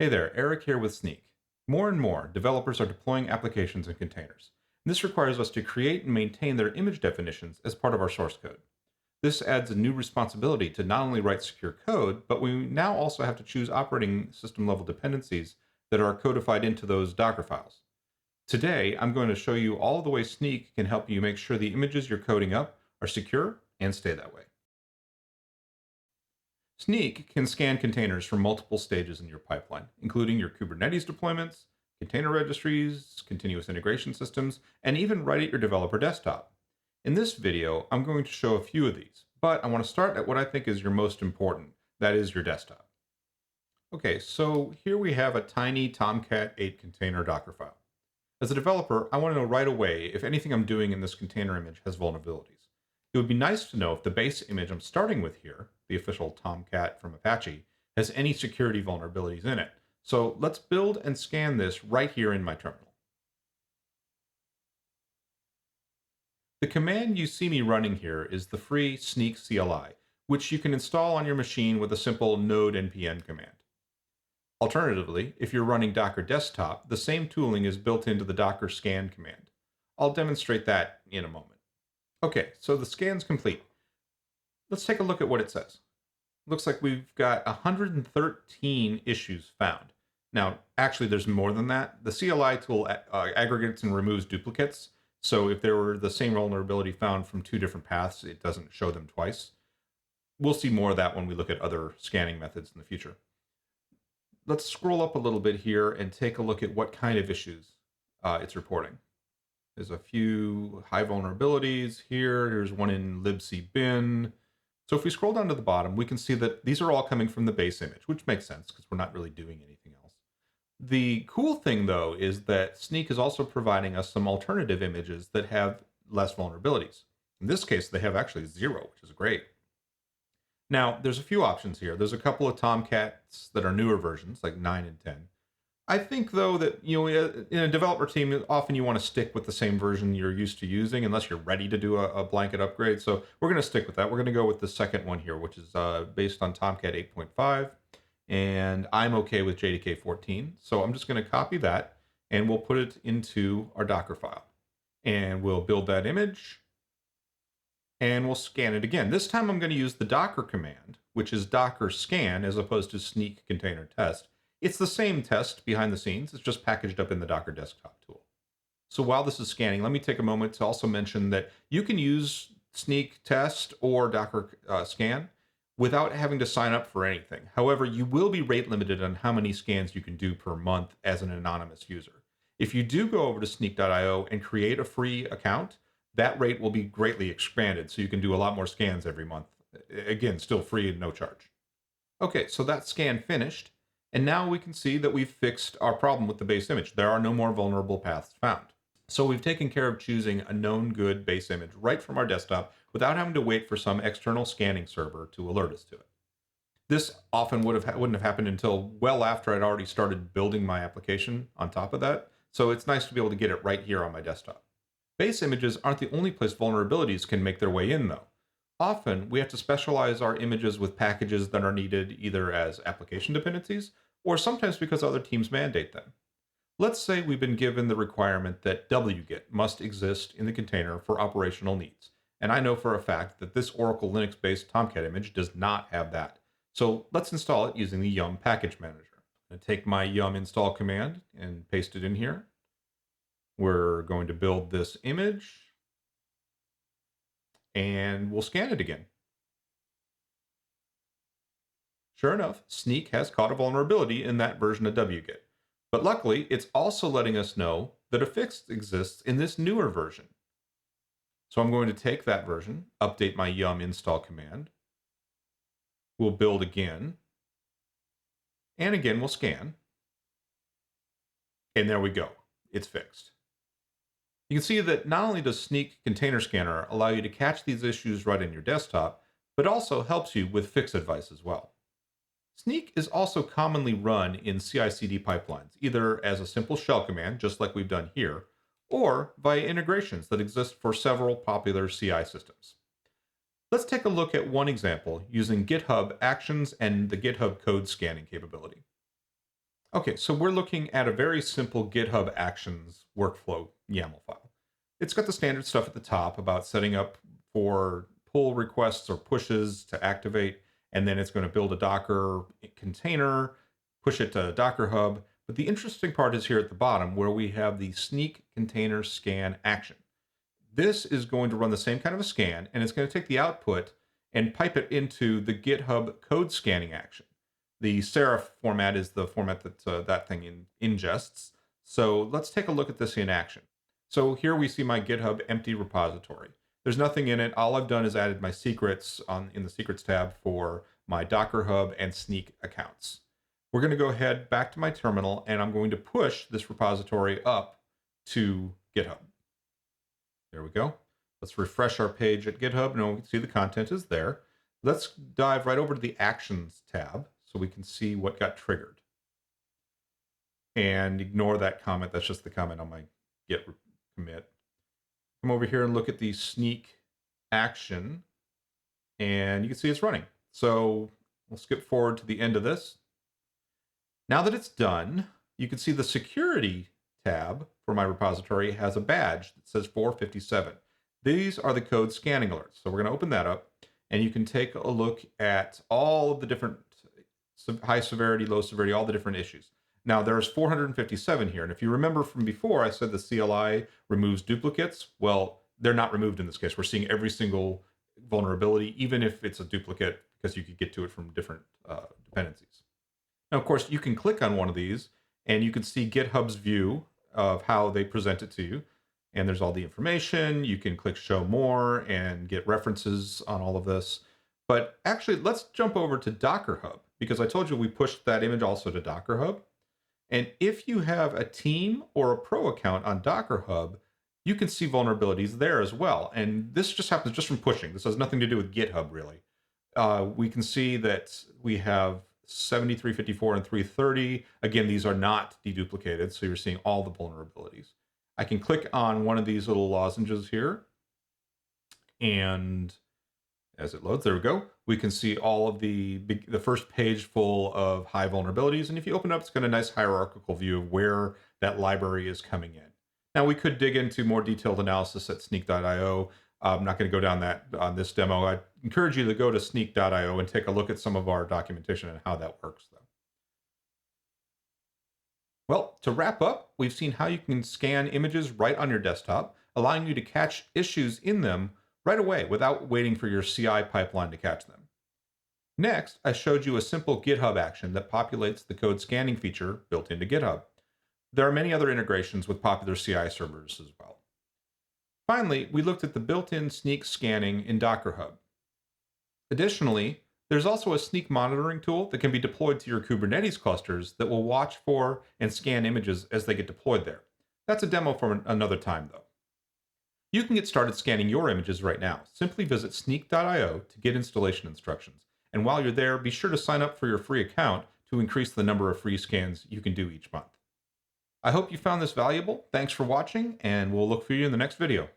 Hey there, Eric here with Snyk. More and more, developers are deploying applications in containers. This requires us to create and maintain their image definitions as part of our source code. This adds a new responsibility to not only write secure code, but we now also have to choose operating system level dependencies that are codified into those Docker files. Today, I'm going to show you all of the ways Snyk can help you make sure the images you're coding up are secure and stay that way. Snyk can scan containers from multiple stages in your pipeline, including your Kubernetes deployments, container registries, continuous integration systems, and even right at your developer desktop. In this video, I'm going to show a few of these, but I want to start at what I think is your most important, that is your desktop. Okay, so here we have a tiny Tomcat 8 container Docker file. As a developer, I want to know right away if anything I'm doing in this container image has vulnerabilities. It would be nice to know if the base image I'm starting with here, the official Tomcat from Apache, has any security vulnerabilities in it. So let's build and scan this right here in my terminal. The command you see me running here is the free Snyk CLI, which you can install on your machine with a simple node npm command. Alternatively, if you're running Docker Desktop, the same tooling is built into the Docker scan command. I'll demonstrate that in a moment. Okay, so the scan's complete. Let's take a look at what it says. Looks like we've got 113 issues found. Now, actually, there's more than that. The CLI tool aggregates and removes duplicates. So if there were the same vulnerability found from two different paths, it doesn't show them twice. We'll see more of that when we look at other scanning methods in the future. Let's scroll up a little bit here and take a look at what kind of issues it's reporting. There's a few high vulnerabilities here. Here's one in libcbin. So if we scroll down to the bottom, we can see that these are all coming from the base image, which makes sense because we're not really doing anything else. The cool thing, though, is that Snyk is also providing us some alternative images that have less vulnerabilities. In this case, they have actually 0, which is great. Now, there's a few options here. There's a couple of Tomcats that are newer versions, like 9 and 10. I think, though, that in a developer team, often you want to stick with the same version you're used to using unless you're ready to do a blanket upgrade. So we're going to stick with that. We're going to go with the second one here, which is based on Tomcat 8.5. And I'm okay with JDK 14. So I'm just going to copy that, and we'll put it into our Docker file. And we'll build that image, and we'll scan it again. This time I'm going to use the Docker command, which is Docker scan as opposed to Snyk container test. It's the same test behind the scenes. It's just packaged up in the Docker desktop tool. So while this is scanning, let me take a moment to also mention that you can use Snyk test or Docker scan without having to sign up for anything. However, you will be rate limited on how many scans you can do per month as an anonymous user. If you do go over to snyk.io and create a free account, that rate will be greatly expanded, so you can do a lot more scans every month. Again, still free and no charge. Okay, so that scan finished. And now we can see that we've fixed our problem with the base image. There are no more vulnerable paths found. So we've taken care of choosing a known good base image right from our desktop without having to wait for some external scanning server to alert us to it. This often wouldn't have happened until well after I'd already started building my application on top of that. So it's nice to be able to get it right here on my desktop. Base images aren't the only place vulnerabilities can make their way in, though. Often, we have to specialize our images with packages that are needed either as application dependencies or sometimes because other teams mandate them. Let's say we've been given the requirement that wget must exist in the container for operational needs. And I know for a fact that this Oracle Linux-based Tomcat image does not have that. So let's install it using the yum package manager. I'm going to take my yum install command and paste it in here. We're going to build this image, and we'll scan it again. Sure enough, Snyk has caught a vulnerability in that version of wget. But luckily, it's also letting us know that a fix exists in this newer version. So I'm going to take that version, update my yum install command. We'll build again. And again, we'll scan. And there we go. It's fixed. You can see that not only does Snyk Container Scanner allow you to catch these issues right in your desktop, but also helps you with fix advice as well. Snyk is also commonly run in CI/CD pipelines, either as a simple shell command, just like we've done here, or via integrations that exist for several popular CI systems. Let's take a look at one example using GitHub Actions and the GitHub code scanning capability. Okay, so we're looking at a very simple GitHub Actions workflow YAML file. It's got the standard stuff at the top about setting up for pull requests or pushes to activate, and then it's going to build a Docker container, push it to DockerHub. But the interesting part is here at the bottom where we have the Snyk container scan action. This is going to run the same kind of a scan, and it's going to take the output and pipe it into the GitHub code scanning action. The serif format is the format that that thing ingests. So let's take a look at this in action. So here we see my GitHub empty repository. There's nothing in it. All I've done is added my secrets in the secrets tab for my DockerHub and Snyk accounts. We're going to go ahead back to my terminal, and I'm going to push this repository up to GitHub. There we go. Let's refresh our page at GitHub, and we can see the content is there. Let's dive right over to the Actions tab so we can see what got triggered. And ignore that comment. That's just the comment on my git commit. Come over here and look at the Snyk action, and you can see it's running. So we'll skip forward to the end of this. Now that it's done, you can see the security tab for my repository has a badge that says 457. These are the code scanning alerts. So we're going to open that up, and you can take a look at all of the different high severity, low severity, all the different issues. Now there's 457 here. And if you remember from before, I said the CLI removes duplicates. Well, they're not removed in this case. We're seeing every single vulnerability, even if it's a duplicate, because you could get to it from different dependencies. Now, of course, you can click on one of these and you can see GitHub's view of how they present it to you. And there's all the information. You can click show more and get references on all of this. But actually, let's jump over to DockerHub, because I told you we pushed that image also to DockerHub. And if you have a team or a pro account on DockerHub, you can see vulnerabilities there as well. And this just happens just from pushing. This has nothing to do with GitHub, really. We can see that we have 73, 54, and 330. Again, these are not deduplicated, so you're seeing all the vulnerabilities. I can click on one of these little lozenges here, and as it loads, there we go. We can see all of the first page full of high vulnerabilities. And if you open up, it's got a nice hierarchical view of where that library is coming in. Now, we could dig into more detailed analysis at snyk.io. I'm not going to go down that on this demo. I encourage you to go to snyk.io and take a look at some of our documentation and how that works, though. Well, to wrap up, we've seen how you can scan images right on your desktop, allowing you to catch issues in them right away without waiting for your CI pipeline to catch them. Next, I showed you a simple GitHub action that populates the code scanning feature built into GitHub. There are many other integrations with popular CI servers as well. Finally, we looked at the built-in Snyk scanning in DockerHub. Additionally, there's also a Snyk monitoring tool that can be deployed to your Kubernetes clusters that will watch for and scan images as they get deployed there. That's a demo for another time, though. You can get started scanning your images right now. Simply visit snyk.io to get installation instructions. And while you're there, be sure to sign up for your free account to increase the number of free scans you can do each month. I hope you found this valuable. Thanks for watching, and we'll look for you in the next video.